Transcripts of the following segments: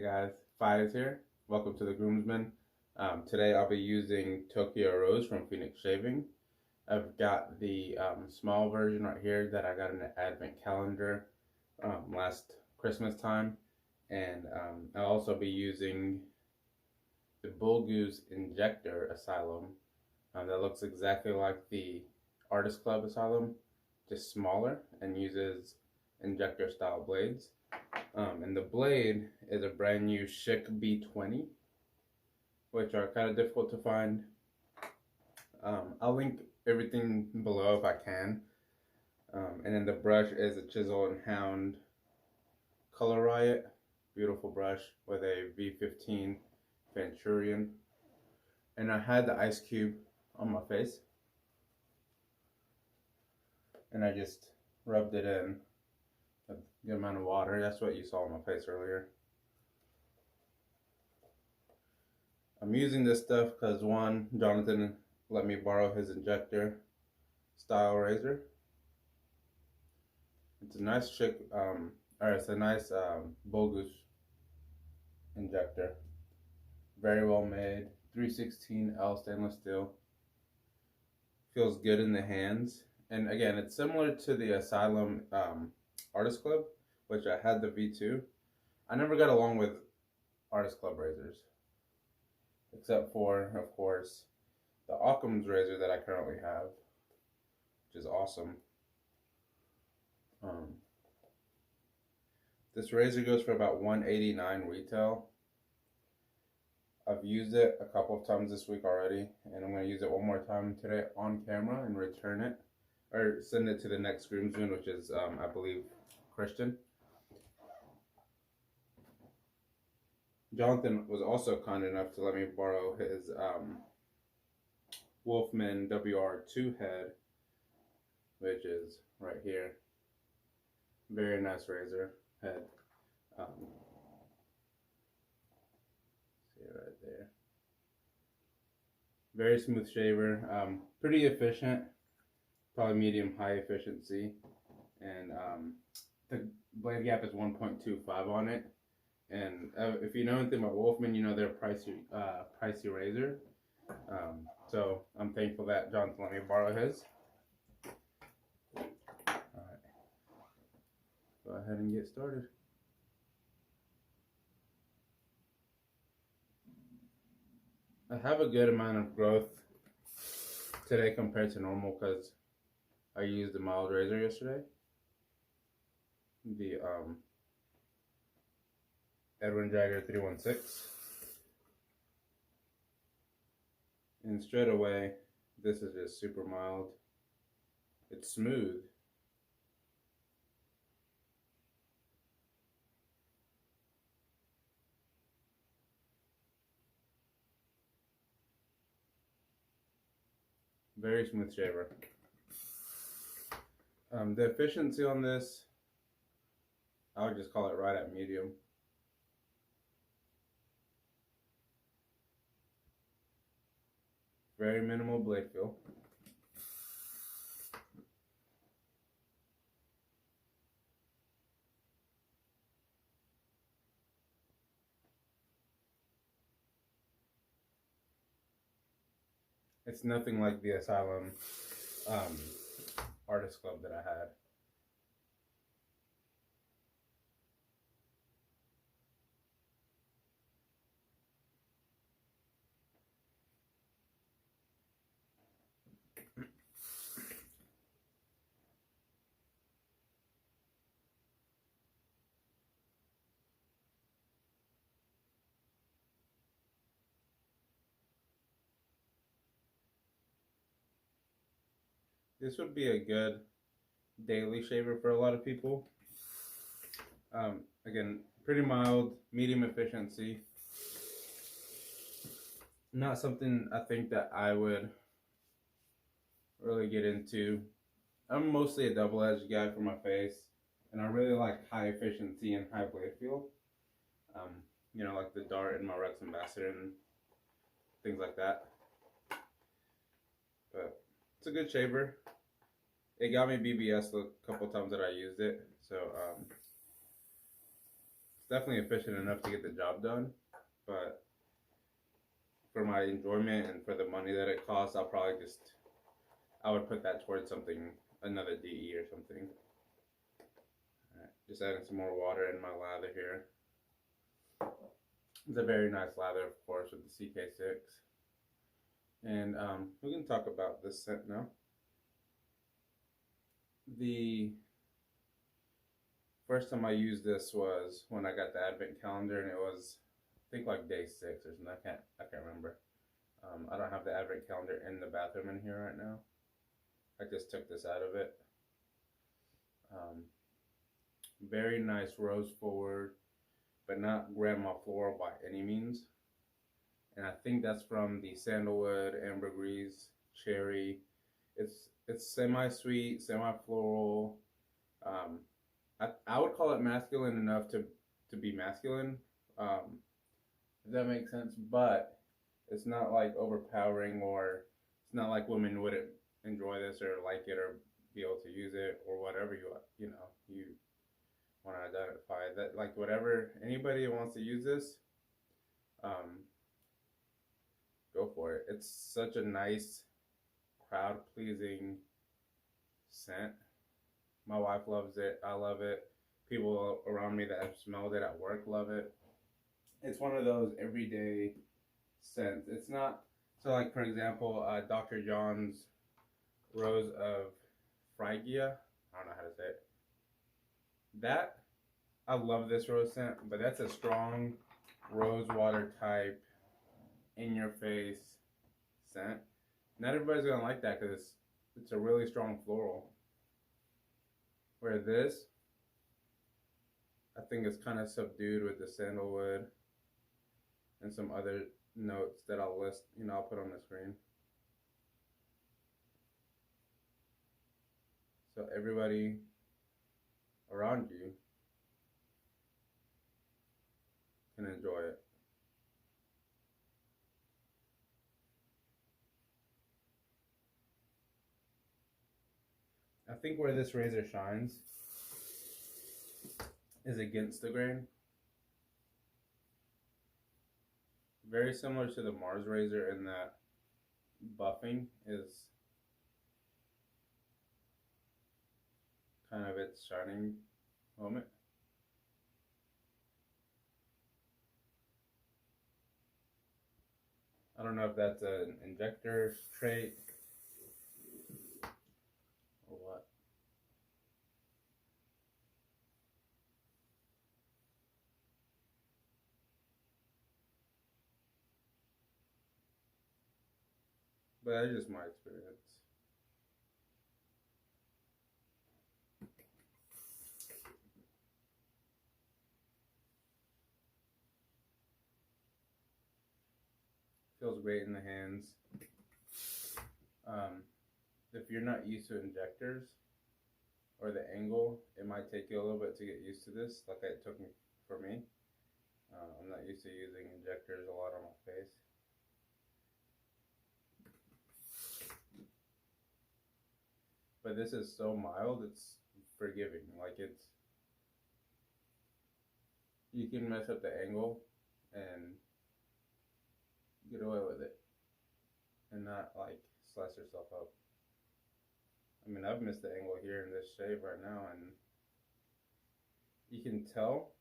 guys, Fives here. Welcome to the Groomsman. Today I'll be using Tokyo Rose from Phoenix Shaving. I've got the small version right here that I got in the advent calendar last Christmas time. And I'll also be using the Bullgoose Injector Asylum. That looks exactly like the Artist Club Asylum, just smaller, and uses injector style blades. And the blade is a brand new Schick B20, which are kind of difficult to find. I'll link everything below if I can. And then the brush is a Chisel and Hound Color Riot. Beautiful brush with a V15 Venturian. And I had the ice cube on my face. And I just rubbed it in. A good amount of water. That's what you saw on my face earlier. I'm using this stuff because one, Jonathan let me borrow his injector style razor. It's a nice Bullgoose injector. Very well made. 316L stainless steel. Feels good in the hands. And again, it's similar to the Asylum Artist Club, which I had the V2. I never got along with Artist Club razors, except for, of course, the Occam's razor that I currently have, which is awesome. This razor goes for about $189 retail. I've used it a couple of times this week already, and I'm going to use it one more time today on camera and return it, or send it to the next groomsman, which is, I believe, Christian. Jonathan was also kind enough to let me borrow his Wolfman WR2 head, which is right here. Very nice razor head. See it right there. Very smooth shaver. Pretty efficient. Probably medium high efficiency. And the blade gap is 1.25 on it. And if you know anything about Wolfman, you know they're a pricey razor. So I'm thankful that Jonathan let me borrow his. Alright. Go ahead and get started. I have a good amount of growth today compared to normal because I used the mild razor yesterday. The Edwin Jagger 316. And straight away, this is just super mild. It's smooth. Very smooth shaver. The efficiency on this, I would just call it right at medium. Very minimal blade feel. It's nothing like the Asylum Artist Club that I had. This would be a good daily shaver for a lot of people. Again, pretty mild, medium efficiency. Not something I think that I would really get into. I'm mostly a double-edged guy for my face, and I really like high efficiency and high blade feel. You know, like the Dart and my Rex Ambassador and things like that. But it's a good shaver. It got me BBS a couple times that I used it, so it's definitely efficient enough to get the job done, but for my enjoyment and for the money that it costs, I would put that towards something, another DE or something. All right, just adding some more water in my lather here. It's a very nice lather, of course, with the CK6. And we can talk about this scent now. The first time I used this was when I got the advent calendar, and it was, I think, like day 6 or something. I can't remember. I don't have the advent calendar in the bathroom in here right now. I just took this out of it. Very nice rose forward, but not grandma floral by any means. And I think that's from the sandalwood, ambergris, cherry. It's semi-sweet, semi-floral. I would call it masculine enough to be masculine, if that makes sense. But it's not like overpowering, or it's not like women wouldn't enjoy this or like it or be able to use it or whatever you want to identify that, like, whatever anybody who wants to use this, go for it. It's such a nice, crowd pleasing scent. My wife loves it. I love it. People around me that have smelled it at work love it. It's one of those everyday scents. It's not, so like, for example, Dr. John's Rose of Phrygia. I don't know how to say it. That, I love this rose scent, but that's a strong rose water type, in your face scent. Not everybody's gonna like that because it's a really strong floral. Where this, I think, is kind of subdued with the sandalwood and some other notes that I'll list, I'll put on the screen. So everybody around you can enjoy it. I think where this razor shines is against the grain. Very similar to the Mars razor in that buffing is kind of its shining moment. I don't know if that's an Injector trait or what. But that's just my experience. Feels great in the hands. If you're not used to injectors or the angle, it might take you a little bit to get used to this, like it took me for me. I'm not used to using injectors a lot on my face. But this is so mild, it's forgiving. Like, you can mess up the angle and get away with it and not like slice yourself up. I mean, I've missed the angle here in this shave right now, and you can tell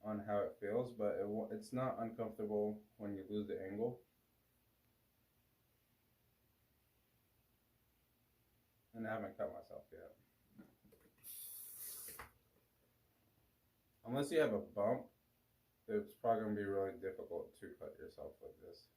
on how it feels, but it's not uncomfortable when you lose the angle. And I haven't cut myself yet. Unless you have a bump, it's probably going to be really difficult to cut yourself with this.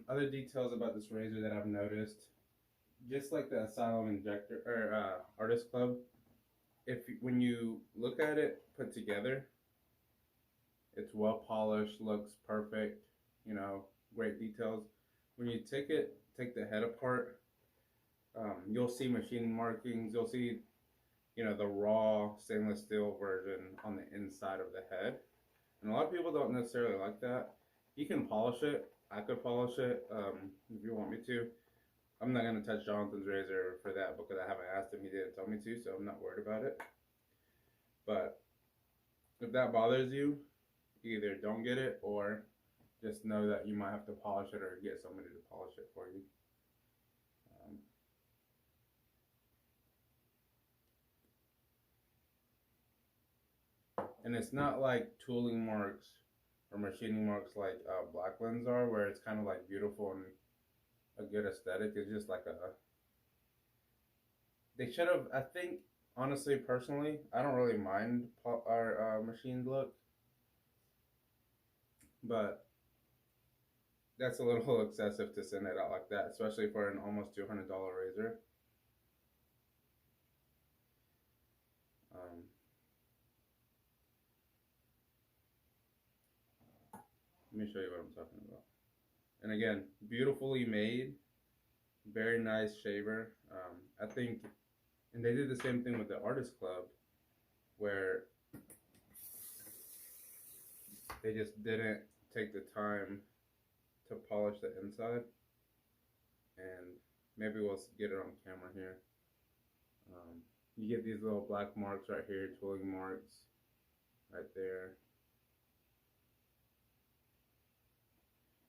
Other details about this razor that I've noticed, just like the Asylum Injector or Artist Club, when you look at it put together, It's well polished, looks perfect, you know, great details. When you take the head apart, you'll see machining markings. You'll see, you know, the raw stainless steel version on the inside of the head. And a lot of people don't necessarily like that. You can polish it. I could polish it if you want me to. I'm not going to touch Jonathan's razor for that because I haven't asked him. He didn't tell me to, so I'm not worried about it. But if that bothers you, either don't get it or just know that you might have to polish it or get somebody to polish it for you. And it's not like tooling marks or machining marks like black lens are, where it's kind of like beautiful and a good aesthetic. It's just like a. They should have. I think honestly, personally, I don't really mind our machined look, but that's a little excessive to send it out like that, especially for an almost $200 razor. Let me show you what I'm talking about. And again, beautifully made, very nice shaver. I think, and they did the same thing with the Artist Club, where they just didn't take the time to polish the inside. And maybe we'll get it on camera here. You get these little black marks right here, tooling marks right there.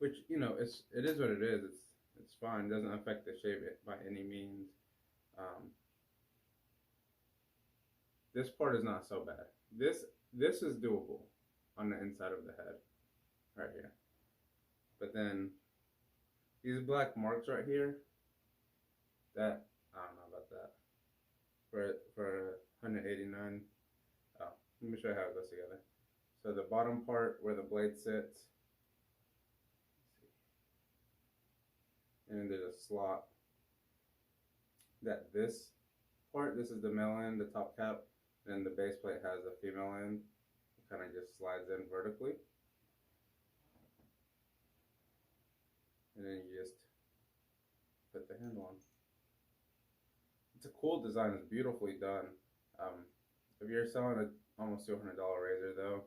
Which, you know, it is what it is. It's fine. It doesn't affect the shave by any means. This part is not so bad. This is doable on the inside of the head, right here. But then these black marks right here, that I don't know about that. For 189. Oh, let me show you how it goes together. So the bottom part where the blade sits, and then there's a slot. This part, this is the male end, the top cap, and the base plate has a female end. It kind of just slides in vertically. And then you just put the handle on. It's a cool design. It's beautifully done. If you're selling an almost $200 razor, though,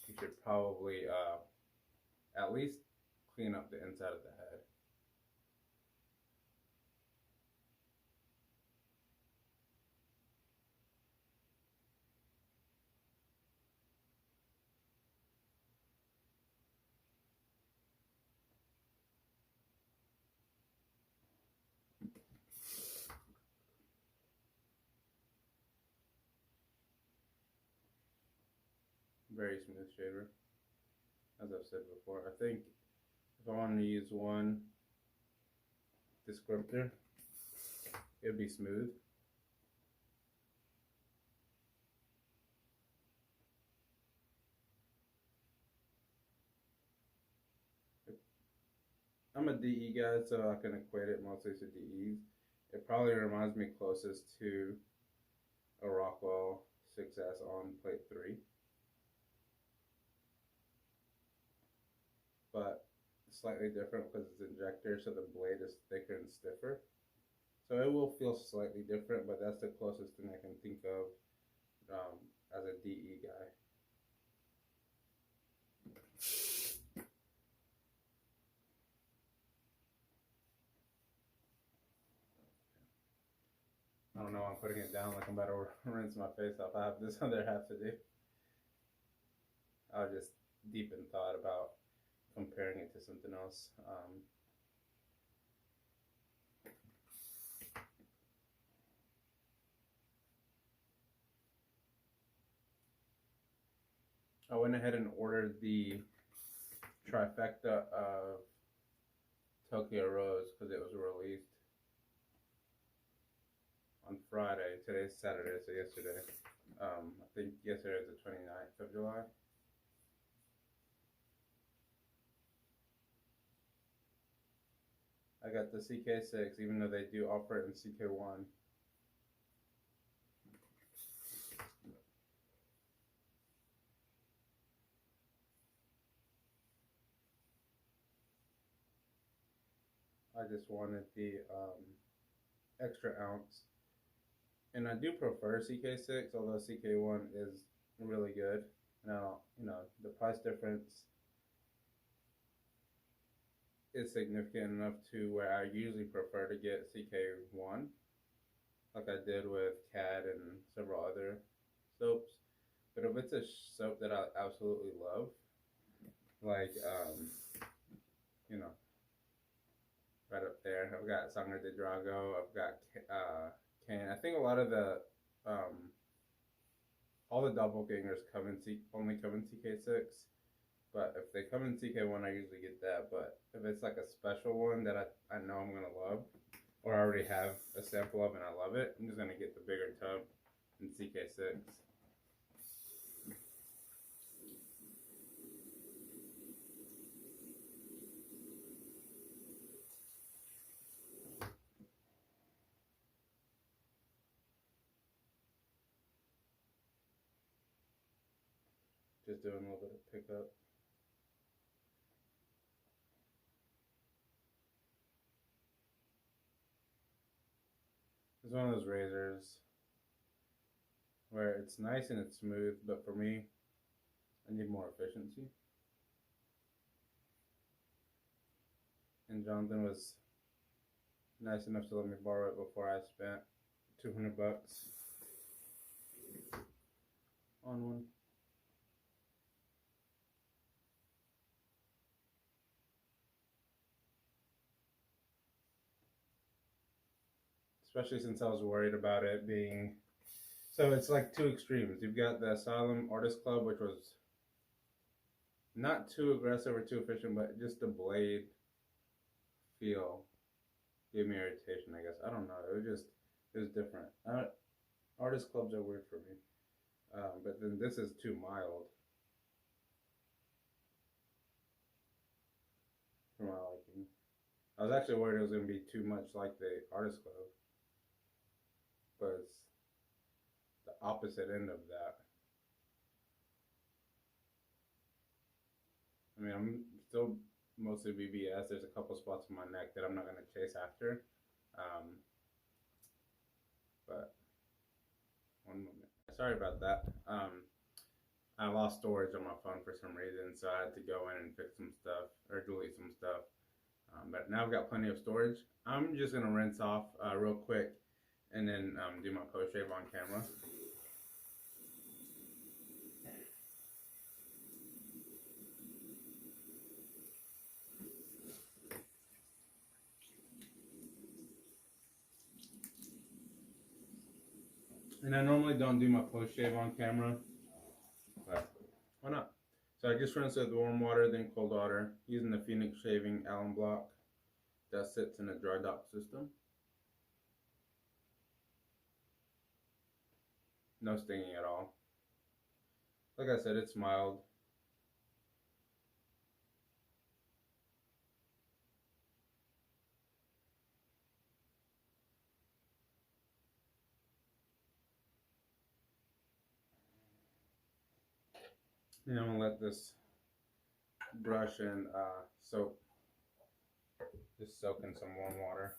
you should probably at least clean up the inside of the head. Very smooth shaver, as I've said before. I think if I wanted to use one descriptor, it'd be smooth. I'm a DE guy, so I can equate it mostly to DEs. It probably reminds me closest to a Rockwell 6S on plate 3. But slightly different because it's Injector, so the blade is thicker and stiffer. So it will feel slightly different, but that's the closest thing I can think of as a DE guy. I don't know, I'm putting it down like I'm about to rinse my face off. I have this other half to do. I was just deep in thought about comparing it to something else. I went ahead and ordered the trifecta of Tokyo Rose because it was released on Friday. Today's Saturday, so yesterday. I think yesterday was the 29th of July. I got the CK6, even though they do offer it in CK1. I just wanted the extra ounce. And I do prefer CK6, although CK1 is really good. Now, the price difference is significant enough to where I usually prefer to get CK1, like I did with CAD and several other soaps. But if it's a soap that I absolutely love, like, right up there, I've got Sangre de Drago, I've got Cane. I think a lot of all the doppelgangers only come in CK6, but if they come in CK1, I usually get that. But if it's like a special one that I know I'm gonna love, or I already have a sample of and I love it, I'm just gonna get the bigger tub in CK6. Just doing a little bit of pickup. It's one of those razors where it's nice and it's smooth, but for me, I need more efficiency. And Jonathan was nice enough to let me borrow it before I spent $200 on one. Especially since I was worried about it being, so it's like two extremes. You've got the Asylum Artist Club, which was not too aggressive or too efficient, but just the blade feel gave me irritation, I guess. I don't know. It was different. Artist clubs are weird for me. But then this is too mild for my liking. I was actually worried it was going to be too much like the Artist Club, but it's the opposite end of that. I mean, I'm still mostly BBS. There's a couple spots on my neck that I'm not going to chase after. But one moment. Sorry about that. I lost storage on my phone for some reason, so I had to go in and fix some stuff or delete some stuff. But now I've got plenty of storage. I'm just gonna rinse off real quick and then do my post shave on camera. And I normally don't do my post shave on camera, but why not? So I just rinse it with warm water, then cold water, using the Phoenix Shaving Alum Block that sits in a dry dock system. No stinging at all. Like I said, it's mild. And I'm gonna let this brush and soap just soak in some warm water.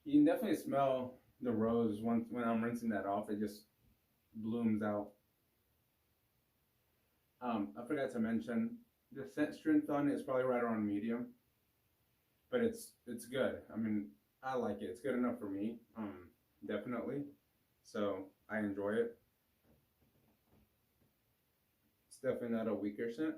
You can definitely smell the rose when I'm rinsing that off. It just blooms out. I forgot to mention the scent strength on it is probably right around medium, but it's good. I mean, I like it. It's good enough for me, definitely. So I enjoy it. It's definitely not a weaker scent.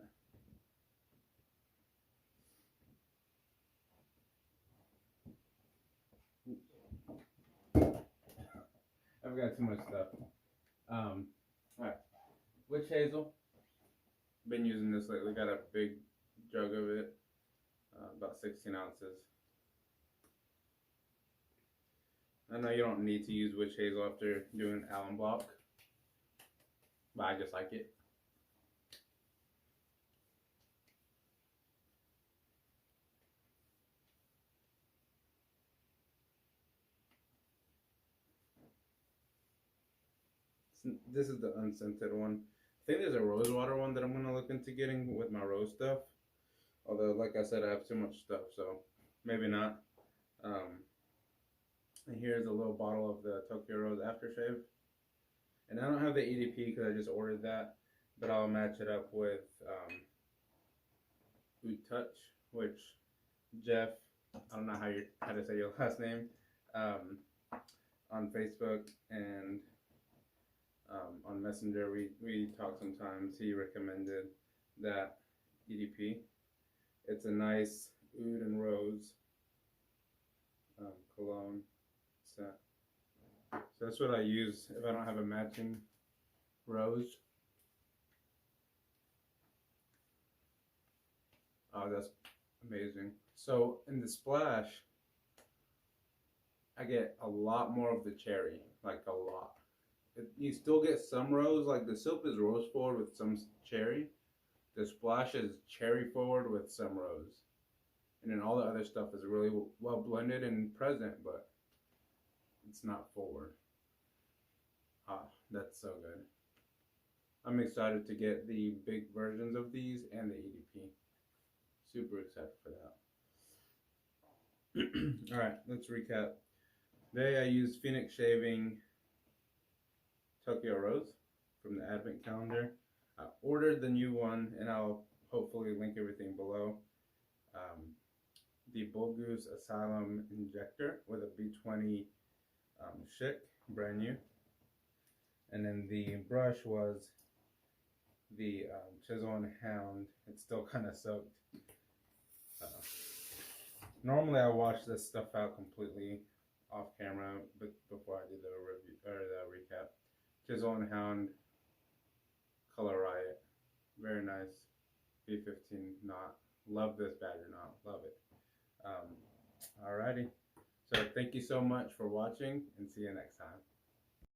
I've got too much stuff. All right, witch hazel. Been using this lately. Got a big jug of it, about 16 ounces. I know you don't need to use witch hazel after doing alum block, but I just like it. This is the unscented one. I think there's a rose water one that I'm gonna look into getting with my rose stuff. Although, like I said, I have too much stuff, so maybe not. And here's a little bottle of the Tokyo Rose Aftershave. And I don't have the EDP because I just ordered that, but I'll match it up with Touch, which Jeff, I don't know how to say your last name, on Facebook and on Messenger we talk sometimes. He recommended that EDP. It's a nice oud and rose cologne scent. So that's what I use if I don't have a matching rose. Oh, that's amazing. So in the splash, I get a lot more of the cherry, like a lot. You still get some rose, like the soap is rose forward with some cherry. The splash is cherry forward with some rose. And then all the other stuff is really well blended and present, but it's not forward. Ah, that's so good. I'm excited to get the big versions of these and the EDP. Super excited for that. Alright, let's recap. Today I used Phoenix Shaving Tokyo Rose from the Advent Calendar. I ordered the new one, and I'll hopefully link everything below. The Bullgoose Asylum Injector with a B20 Schick, brand new. And then the brush was the Chisel and Hound. It's still kind of soaked. Normally I wash this stuff out completely off camera, but before I do the review or the recap. Chisel and Hound Color Riot, very nice. B15 knot. Love this badger knot. Love it. Alrighty. So thank you so much for watching, and see you next time.